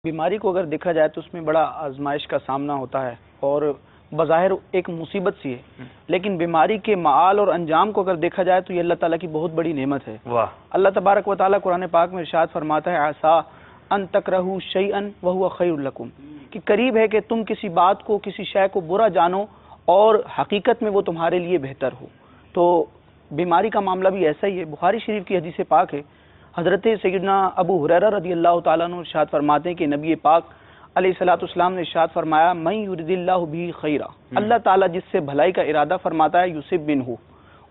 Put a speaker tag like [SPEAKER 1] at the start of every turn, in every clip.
[SPEAKER 1] بیماری کو اگر دیکھا جائے تو اس میں بڑا آزمائش کا سامنا ہوتا ہے اور بظاہر ایک مصیبت سی ہے، لیکن بیماری کے معال اور انجام کو اگر دیکھا جائے تو یہ اللہ تعالیٰ کی بہت بڑی نعمت ہے۔ اللہ تبارک و تعالیٰ قرآن پاک میں ارشاد فرماتا ہے عسیٰ ان تکرہوا شیئا وہو خیر لکم، کہ قریب ہے کہ تم کسی بات کو، کسی شے کو برا جانو اور حقیقت میں وہ تمہارے لیے بہتر ہو۔ تو بیماری کا معاملہ بھی ایسا ہی ہے۔ بخاری شریف کی حدیث پاک ہے، حضرت سیدنا ابو ہریرہ رضی اللہ تعالیٰ عنہ ارشاد فرماتے ہیں کہ نبی پاک علیہ الصلوۃ والسلام نے ارشاد فرمایا من یرد اللہ بہ خیرا، اللہ تعالیٰ جس سے بھلائی کا ارادہ فرماتا ہے یصب منہ،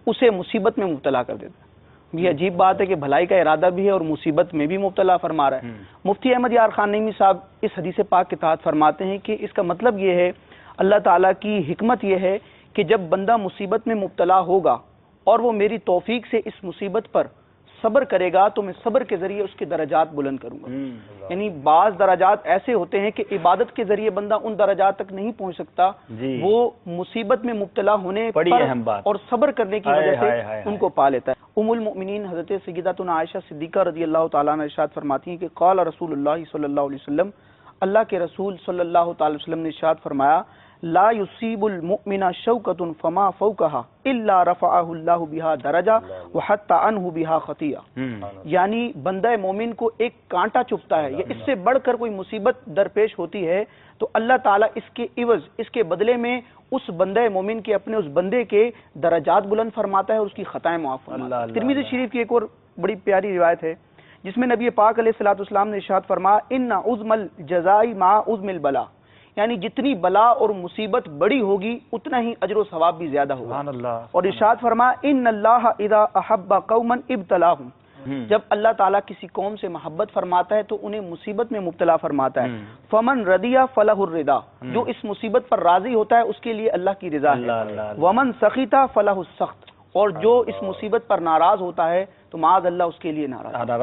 [SPEAKER 1] اسے مصیبت میں مبتلا کر دیتا ہے۔ یہ عجیب بات ہے کہ بھلائی کا ارادہ بھی ہے اور مصیبت میں بھی مبتلا فرما رہا ہے۔ مفتی احمد یار خان نعیمی صاحب اس حدیث پاک کے تحت فرماتے ہیں کہ اس کا مطلب یہ ہے، اللہ تعالیٰ کی حکمت یہ ہے کہ جب بندہ مصیبت میں مبتلا ہوگا اور وہ میری توفیق سے اس مصیبت پر صبر کرے گا تو میں صبر کے ذریعے اس کے درجات بلند کروں گا۔ یعنی بعض درجات ایسے ہوتے ہیں کہ عبادت کے ذریعے بندہ ان درجات تک نہیں پہنچ سکتا، وہ مصیبت میں مبتلا ہونے پر اور صبر کرنے کی وجہ سے ان کو پا لیتا ہے۔ ام المؤمنین حضرت سیدتنا عائشہ صدیقہ رضی اللہ تعالیٰ عنہ ارشاد فرماتی ہیں کہ قال رسول اللہ صلی اللہ علیہ وسلم، اللہ کے رسول صلی اللہ تعالی وسلم نے ارشاد فرمایا لا یصیب المؤمن شوکۃ فما فوقها الا رفعہ اللہ بہا درجہ وحط عنہ بہا خطیئہ، یعنی بندہ مومن کو ایک کانٹا چبھتا ہے یا اس سے بڑھ کر کوئی مصیبت درپیش ہوتی ہے تو اللہ تعالیٰ اس کے عوض، اس کے بدلے میں اس بندہ مومن کے، اپنے اس بندے کے درجات بلند فرماتا ہے اور اس کی خطائیں معاف فرماتا ہے۔ ترمذی شریف کی ایک اور بڑی پیاری روایت ہے جس میں نبی پاک علیہ الصلوۃ والسلام نے ارشاد فرمایا ان عظم الجزاء مع عظم البلاء، یعنی جتنی بلا اور مصیبت بڑی ہوگی اتنا ہی اجر و ثواب بھی زیادہ ہوگا۔ اور ارشاد فرمایا ان اللہ اذا احب قوما ابتلاهم، جب اللہ تعالیٰ کسی قوم سے محبت فرماتا ہے تو انہیں مصیبت میں مبتلا فرماتا ہے۔ فمن رضی فلہ الرضا، جو اس مصیبت پر راضی ہوتا ہے اس کے لیے اللہ کی رضا ہے۔ ومن سخط فلہ السخط، اور جو اس مصیبت پر ناراض ہوتا ہے تو معاذ اللہ اس کے لیے ناراض۔